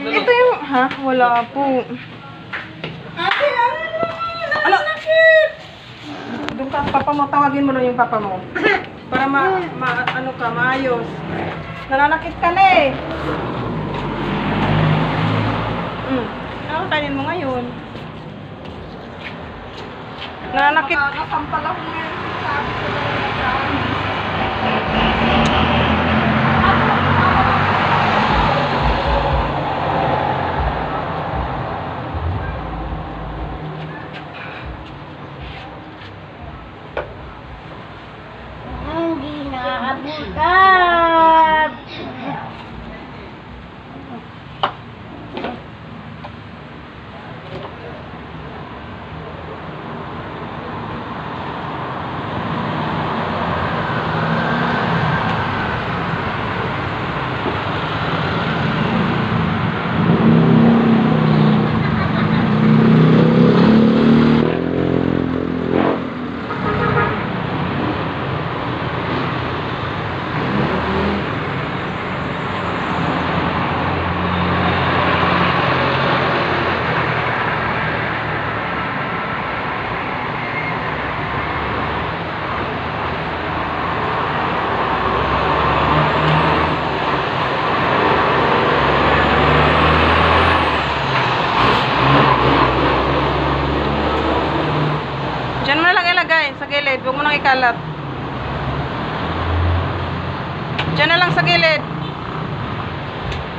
Ito yung, ha? Wala po. Ano? Doon ka, papa mo, tawagin mo na yung papa mo. Para ano ka, maayos. Nananakit ka na eh. Ano kainin mo ngayon? Nananakit. Nakakampal ako ngayon. Sabi ko na Hindi nakabutad. Diyan mo na lang ilagay sa gilid. Huwag mo nang ikalat. Diyan na lang sa gilid.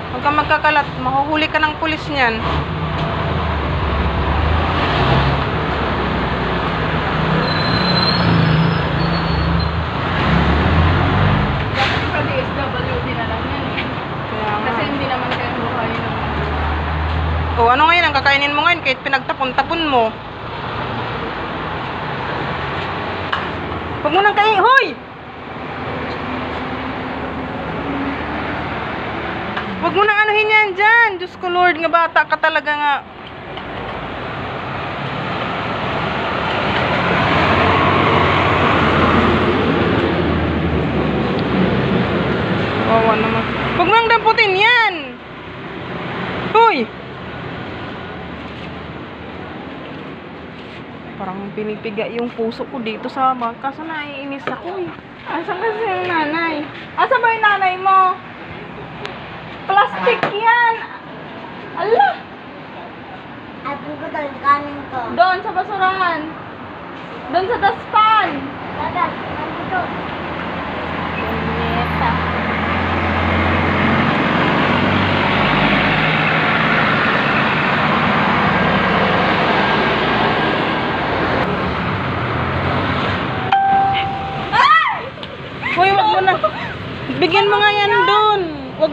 Huwag kang magkakalat. Mahuhuli ka ng pulis niyan. Dapat sa DSWD na lang yan eh. Kasi hindi naman kayo buhayin ng O ano ngayon ang kakainin mo ngayon kahit pinagtapon-tapon mo? Huwag mo nang kain. Hoy! Huwag mo nang anuhin yan dyan. Diyos ko Lord, nga bata ka talaga nga. Wawa naman. Huwag mo nang damputin yan. Hoy! Parang pinipiga yung puso ko dito sa kaso naiinis ako eh. Asan kasi yung nanay? Asan ba yung nanay mo? Plastic yan! Ala! Atin ko doon, kanin ko. Doon sa basurahan. Doon sa daspan. Dagat, nandito. Punyeta. Hoy, wag mo na. Bigyan mo nga yan doon.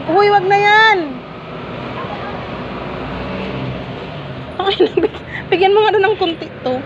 Hoy, wag na yan. Bigyan mo nga doon ng kunti to.